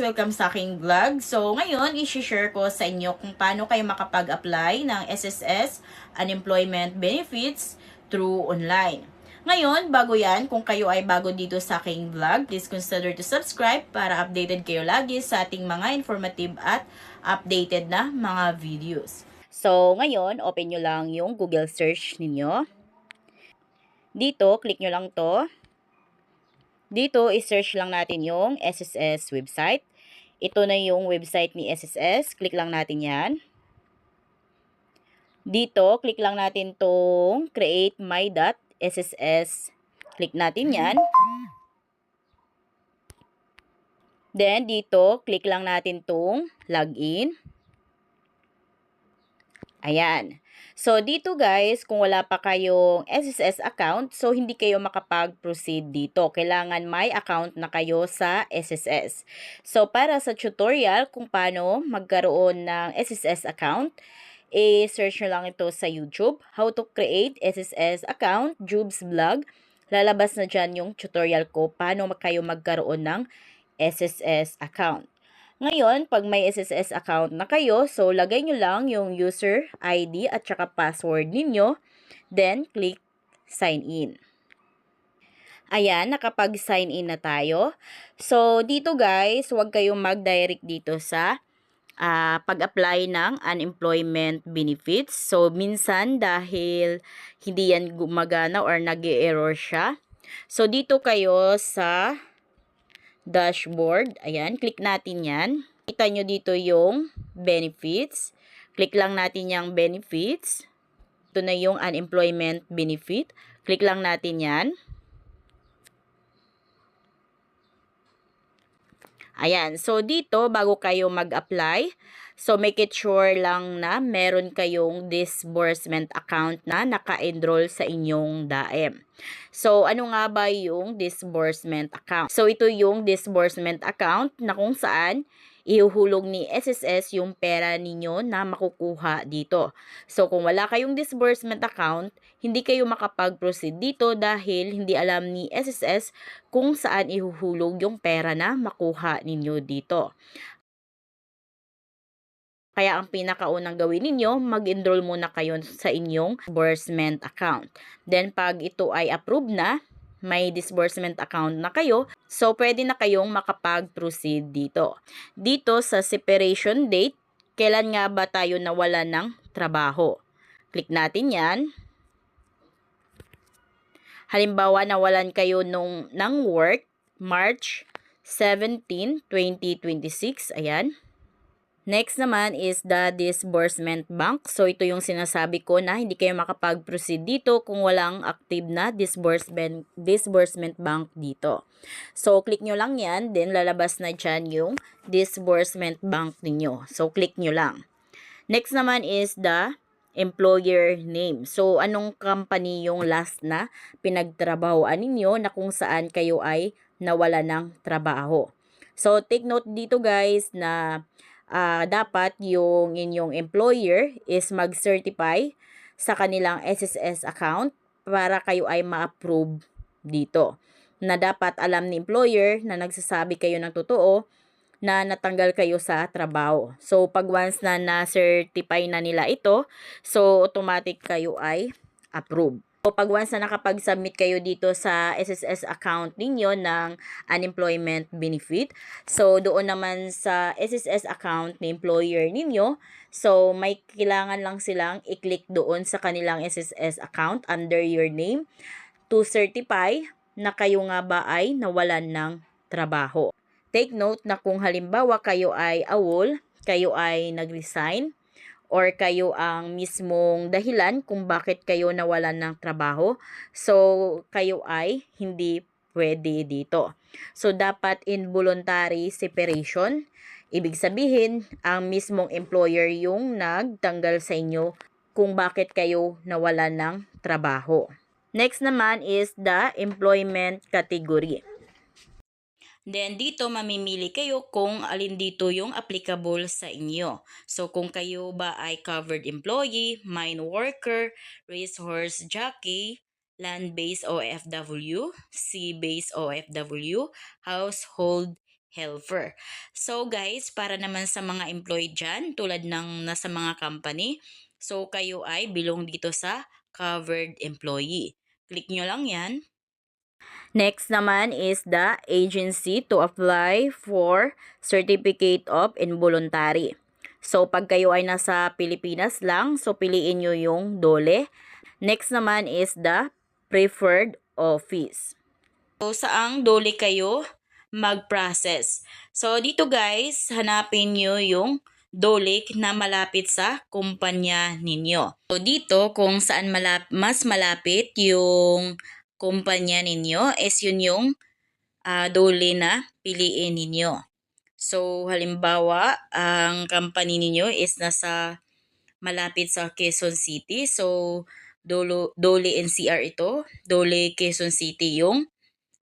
Welcome sa aking vlog. So, ngayon, i-share ko sa inyo kung paano kayo makapag-apply ng SSS Unemployment Benefits through online. Ngayon, bago yan, kung kayo ay bago dito sa aking vlog, please consider to subscribe para updated kayo lagi sa ating mga informative at updated na mga videos. So, ngayon, open nyo lang yung Google search ninyo. Dito, click nyo lang to. Dito, i-search lang natin yung SSS website. Ito na yung website ni SSS. Click lang natin yan. Dito, click lang natin tong create my.sss. Click natin yan. Then, dito, click lang natin tong login. Ayan. So, dito guys, kung wala pa kayong SSS account, so hindi kayo makapag-proceed dito. Kailangan may account na kayo sa SSS. So, para sa tutorial kung paano magkaroon ng SSS account, i-search nyo lang ito sa YouTube. How to create SSS account, Jubes Vlog. Lalabas na dyan yung tutorial ko paano kayo magkaroon ng SSS account. Ngayon, pag may SSS account na kayo, so lagay nyo lang yung user ID at saka password ninyo. Then, click sign in. Ayan, nakapag-sign in na tayo. So, dito guys, huwag kayong mag-direct dito sa pag-apply ng unemployment benefits. So, minsan dahil hindi yan gumagana or nag-error siya. So, dito kayo sa dashboard. Ayan, click natin yan. Kita nyo dito yung benefits. Click lang natin yung benefits. Ito na yung unemployment benefit. Click lang natin yan. Ayan, so dito bago kayo mag-apply, so make it sure lang na meron kayong disbursement account na naka-enroll sa inyong DAEM. So ano nga ba yung disbursement account? So ito yung disbursement account na kung saan ihuhulog ni SSS yung pera ninyo na makukuha dito. So kung wala kayong disbursement account, hindi kayo makapag-proceed dito dahil hindi alam ni SSS kung saan ihuhulog yung pera na makuha ninyo dito. Kaya ang pinakaunang gawin ninyo, mag-enroll muna kayo sa inyong disbursement account. Then pag ito ay approved na, may disbursement account na kayo, so pwede na kayong makapag-proceed dito. Dito sa separation date, kailan nga ba tayo nawala ng trabaho? Click natin yan. Halimbawa, nawalan kayo ng work, March 17, 2026. Ayan. Next naman is the disbursement bank. So, ito yung sinasabi ko na hindi kayo makapag-proceed dito kung walang active na disbursement bank dito. So, click nyo lang yan. Then, lalabas na dyan yung disbursement bank ninyo. So, click nyo lang. Next naman is the employer name. So, anong company yung last na pinagtrabahoan ninyo na kung saan kayo ay nawala ng trabaho. So, take note dito guys na dapat yung inyong employer is mag-certify sa kanilang SSS account para kayo ay ma-approve dito. Na dapat alam ni employer na nagsasabi kayo ng totoo na natanggal kayo sa trabaho. So, pag once na na-certify na nila ito, so automatic kayo ay approve. So, pag once na nakapag-submit kayo dito sa SSS account ninyo ng unemployment benefit, so doon naman sa SSS account ng employer ninyo, so may kailangan lang silang i-click doon sa kanilang SSS account under your name to certify na kayo nga ba ay nawalan ng trabaho. Take note na kung halimbawa kayo ay awol, kayo ay nag-resign, or kayo ang mismong dahilan kung bakit kayo nawalan ng trabaho, so kayo ay hindi pwede dito. So, dapat involuntary separation. Ibig sabihin, ang mismong employer yung nagtanggal sa inyo kung bakit kayo nawalan ng trabaho. Next naman is the employment category. Then, dito mamimili kayo kung alin dito yung applicable sa inyo. So, kung kayo ba ay covered employee, mine worker, racehorse jockey, land-based OFW, sea-based OFW, household helper. So guys, para naman sa mga employed dyan, tulad ng nasa mga company, so kayo ay belong dito sa covered employee. Click nyo lang yan. Next naman is the agency to apply for Certificate of Involuntary. So pag kayo ay nasa Pilipinas lang, so piliin nyo yung DOLE. Next naman is the preferred office. So saang DOLE kayo mag-process? So dito guys, hanapin nyo yung DOLE na malapit sa kumpanya ninyo. So dito kung saan mas malapit yung kumpanya ninyo is yun yung DOLE na piliin ninyo. So halimbawa, ang company ninyo is nasa malapit sa Quezon City. So DOLE NCR ito, DOLE Quezon City yung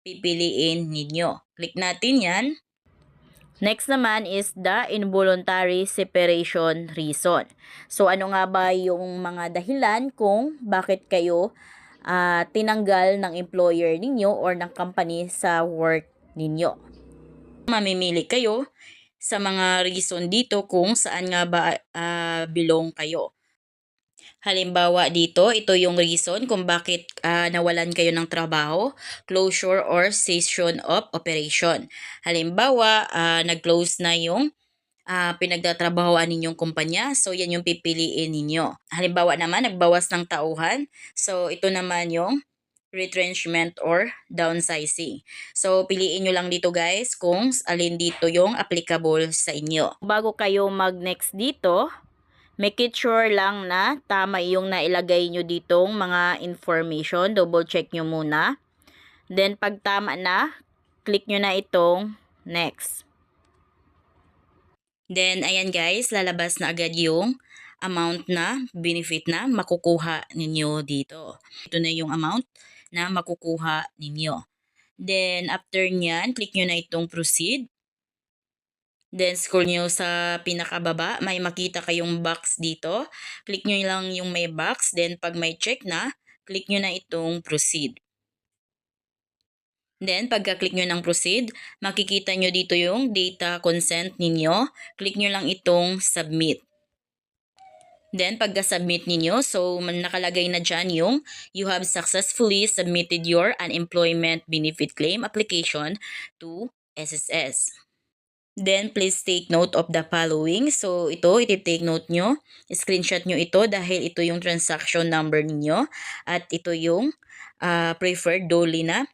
pipiliin ninyo. Click natin yan. Next naman is the involuntary separation reason. So ano nga ba yung mga dahilan kung bakit kayo tinanggal ng employer ninyo or ng company sa work ninyo? Mamimili kayo sa mga reason dito kung saan nga ba belong kayo. Halimbawa dito, ito yung reason kung bakit nawalan kayo ng trabaho, closure or cessation of operation. Halimbawa, nag-close na yung pinagtatrabahoan ninyong kumpanya, so yan yung pipiliin ninyo. Halimbawa naman, nagbawas ng tauhan, so ito naman yung retrenchment or downsizing. So, piliin nyo lang dito guys kung alin dito yung applicable sa inyo. Bago kayo mag-next dito, make it sure lang na tama yung nailagay nyo ditong mga information. Double check nyo muna. Then, pag tama na, click nyo na itong next. Then, ayan guys, lalabas na agad yung amount na benefit na makukuha ninyo dito. Ito na yung amount na makukuha ninyo. Then, after nyan, click nyo na itong proceed. Then, scroll nyo sa pinakababa, may makita kayong box dito. Click nyo lang yung may box. Then, pag may check na, click nyo na itong proceed. Then, pagka-click nyo ng proceed, makikita nyo dito yung data consent ninyo. Click nyo lang itong submit. Then, pagka-submit ninyo, so nakalagay na dyan yung you have successfully submitted your unemployment benefit claim application to SSS. Then, please take note of the following. So, ito, iti-take note nyo. Screenshot nyo ito dahil ito yung transaction number ninyo. At ito yung preferred DOLE na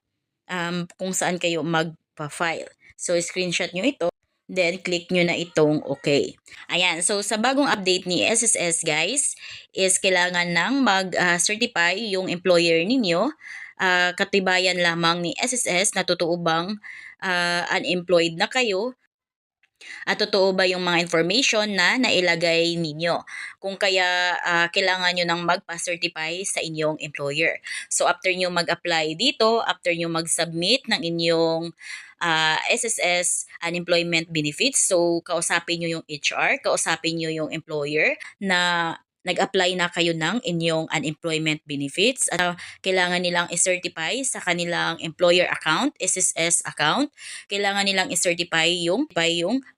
kung saan kayo magpa-file. So, screenshot nyo ito. Then, click nyo na itong OK. Ayan. So, sa bagong update ni SSS, guys, is kailangan nang mag-certify yung employer ninyo. Katibayan lamang ni SSS na totoo bang unemployed na kayo. At totoo ba yung mga information na nailagay ninyo? Kung kaya kailangan nyo nang magpa-certify sa inyong employer. So after nyo mag-apply dito, after nyo mag-submit ng inyong SSS unemployment benefits, so kausapin nyo yung HR, kausapin nyo yung employer na nag-apply na kayo ng inyong unemployment benefits at kailangan nilang i-certify sa kanilang employer account, SSS account. Kailangan nilang i-certify yung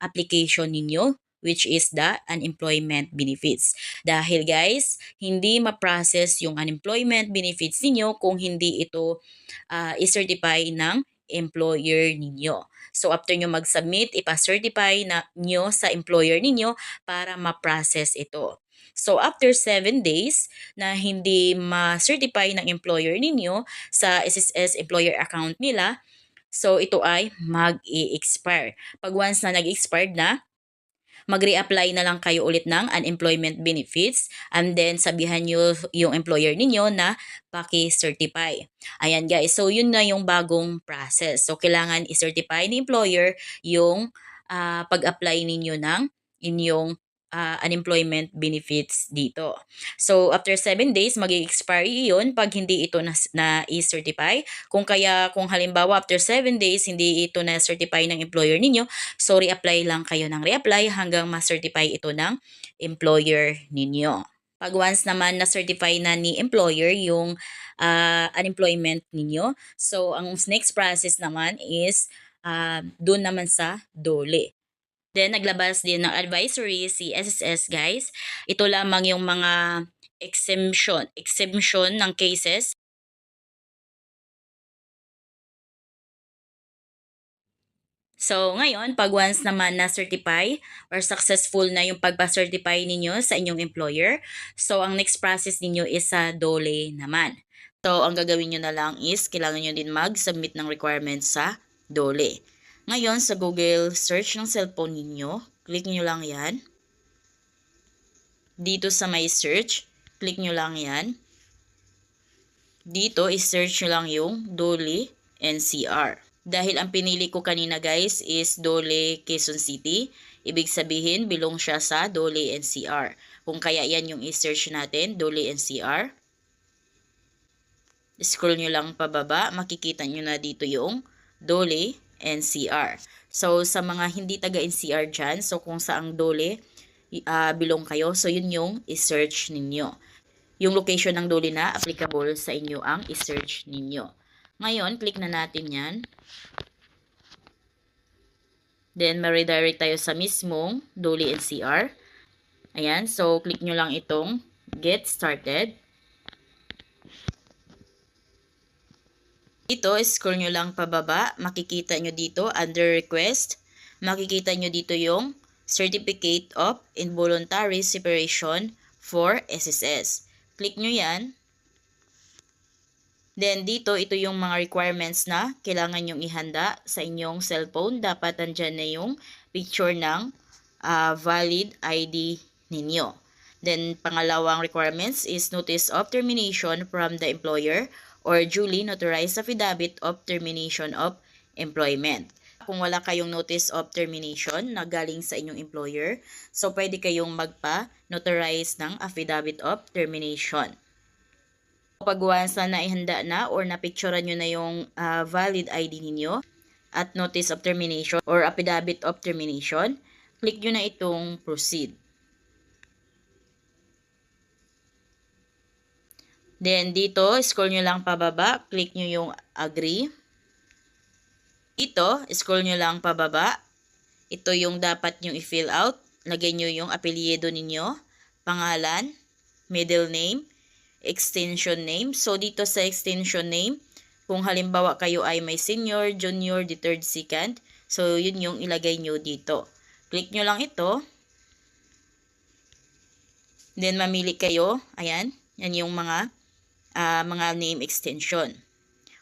application ninyo, which is the unemployment benefits. Dahil guys, hindi ma-process yung unemployment benefits ninyo kung hindi ito i-certify ng employer ninyo. So after nyo mag-submit, ipa-certify na nyo sa employer ninyo para ma-process ito. So after 7 days na hindi ma-certify ng employer ninyo sa SSS employer account nila, so ito ay mag-i-expire. Pag once na nag-expired na, mag-reapply na lang kayo ulit ng unemployment benefits and then sabihan nyo yung employer ninyo na paki-certify. Ayan guys, so yun na yung bagong process. So kailangan i-certify ni employer yung pag-apply ninyo ng inyong unemployment benefits dito. So, after 7 days, mag-expire yun pag hindi ito na-certify. Kung halimbawa after 7 days, hindi ito na-certify ng employer ninyo, so reapply lang kayo ng reapply hanggang ma-certify ito ng employer ninyo. Pag once naman na-certify na ni employer yung unemployment ninyo, so ang next process naman is doon naman sa DOLE. Then, naglabas din ng advisory si SSS, guys. Ito lamang yung mga exemption ng cases. So, ngayon, pag once naman na-certify or successful na yung pagpa-certify ninyo sa inyong employer, so ang next process ninyo is sa DOLE naman. So, ang gagawin nyo na lang is, kailangan nyo din mag-submit ng requirements sa DOLE. Ngayon, sa Google search ng cellphone ninyo, click nyo lang yan. Dito sa may search, click nyo lang yan. Dito, is-search nyo lang yung DOLE NCR. Dahil ang pinili ko kanina, guys, is DOLE Quezon City. Ibig sabihin, belong siya sa DOLE NCR. Kung kaya yan yung i-search natin, DOLE NCR. Scroll nyo lang pababa, makikita nyo na dito yung DOLE NCR. So, sa mga hindi taga-NCR dyan, so kung saang DOLE belong kayo, so yun yung i-search ninyo. Yung location ng DOLE na applicable sa inyo ang i-search ninyo. Ngayon, click na natin yan. Then, ma-redirect tayo sa mismong DOLE NCR. Ayan, so click nyo lang itong Get Started. Dito, scroll nyo lang pababa. Makikita nyo dito, under Request. Makikita nyo dito yung Certificate of Involuntary Separation for SSS. Click nyo yan. Then, dito, ito yung mga requirements na kailangan nyong ihanda sa inyong cellphone. Dapat nandyan na yung picture ng valid ID ninyo. Then, pangalawang requirements is notice of termination from the employer or duly notarized affidavit of termination of employment. Kung wala kayong notice of termination na galing sa inyong employer, so pwede kayong magpa-notarize ng affidavit of termination. Pag once na naihanda na or napicturean nyo na yung valid ID ninyo at notice of termination or affidavit of termination, click nyo na itong proceed. Then dito, scroll nyo lang pababa, click nyo yung agree. Dito, scroll nyo lang pababa. Ito yung dapat nyo i-fill out. Lagay nyo yung apelyido ninyo, pangalan, middle name, extension name. So, dito sa extension name, kung halimbawa kayo ay may senior, junior, the third, second, so yun yung ilagay nyo dito. Click nyo lang ito. Then, mamili kayo. Ayan. Yan yung mga name extension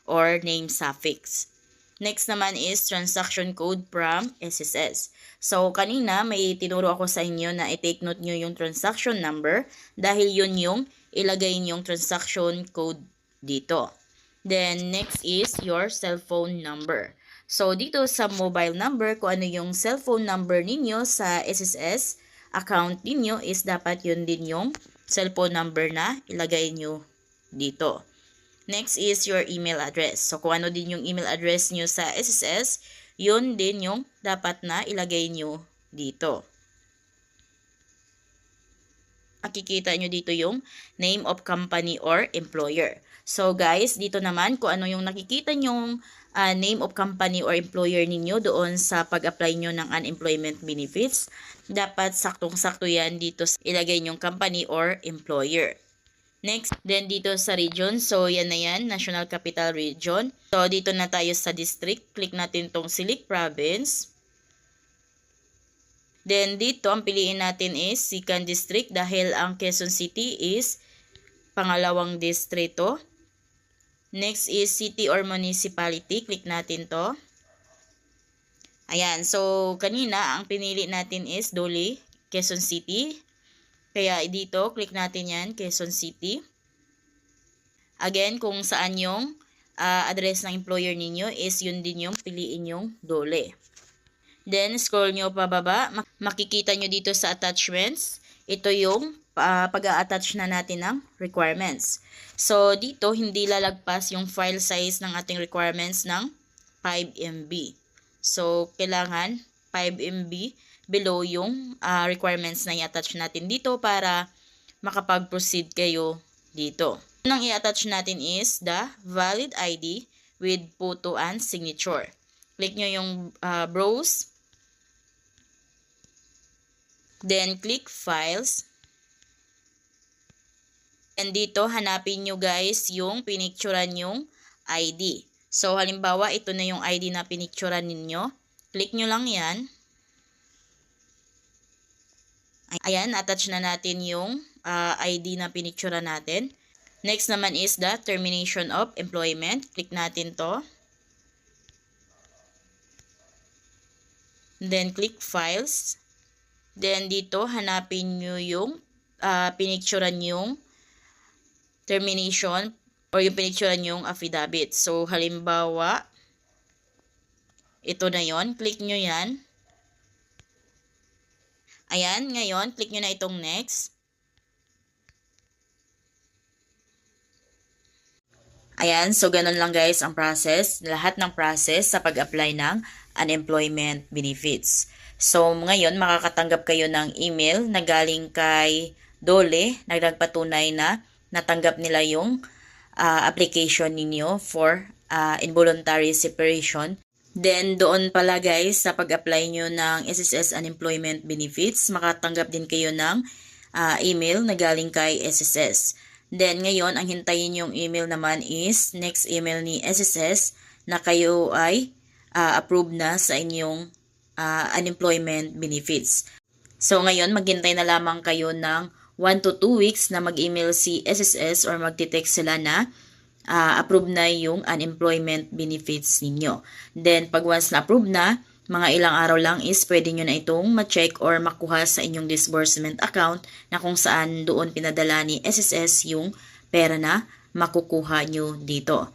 or name suffix. Next naman is transaction code from SSS. So, kanina may tinuro ako sa inyo na i-take note nyo yung transaction number dahil yun yung ilagay yung transaction code dito. Then, next is your cellphone number. So, dito sa mobile number, kung ano yung cellphone number ninyo sa SSS account ninyo is dapat yun din yung cellphone number na ilagay nyo dito. Next is your email address. So, kung ano din yung email address nyo sa SSS, yun din yung dapat na ilagay nyo dito. Makikita nyo dito yung name of company or employer. So, guys, dito naman kung ano yung nakikita nyong name of company or employer ninyo doon sa pag-apply nyo ng unemployment benefits, dapat saktong-sakto yan dito sa ilagay nyong company or employer. Next, then dito sa region, so yan na yan, National Capital Region. So, dito na tayo sa district. Click natin tong Select Province. Then, dito, ang piliin natin is 2nd District dahil ang Quezon City is pangalawang distrito. Next is City or Municipality. Click natin to. Ayan. So, kanina, ang pinili natin is DOLE, Quezon City. Kaya dito, click natin yan, Quezon City. Again, kung saan yung address ng employer ninyo is yun din yung piliin yung DOLE. Then, scroll nyo pababa. Makikita nyo dito sa attachments. Ito yung pag-a-attach na natin ng requirements. So, dito, hindi lalagpas yung file size ng ating requirements ng 5 MB. So, kailangan 5 MB below yung requirements na i-attach natin dito para makapag-proceed kayo dito. Unang i-attach natin is the valid ID with photo and signature. click nyo yung browse. Then, click files. And dito, hanapin nyo guys yung pinicturan yung ID. So, halimbawa, ito na yung ID na pinicturan ninyo. Click nyo lang yan. Ayan, attach na natin yung ID na pinicturan natin. Next naman is the termination of employment. Click natin to. Then, click files. Then, dito, hanapin nyo yung pinicturan yung termination or yung pinicturan yung affidavit. So, halimbawa, ito na yon. Click nyo yan. Ayan, ngayon, click nyo na itong next. Ayan, so ganun lang guys ang process. Lahat ng process sa pag-apply ng unemployment benefits. So, ngayon, makakatanggap kayo ng email na galing kay DOLE na nagpatunay na natanggap nila yung application ninyo for involuntary separation. Then, doon pala guys, sa pag-apply nyo ng SSS Unemployment Benefits, makatanggap din kayo ng email na galing kay SSS. Then, ngayon, ang hintayin yung email naman is next email ni SSS na kayo ay approve na sa inyong unemployment benefits. So, ngayon, maghintay na lamang kayo ng 1 to 2 weeks na mag-email si SSS or magte-text sila na approve na yung unemployment benefits ninyo. Then, pag once na-approve na, mga ilang araw lang is pwede nyo na itong ma-check or makuha sa inyong disbursement account na kung saan doon pinadala ni SSS yung pera na makukuha nyo dito.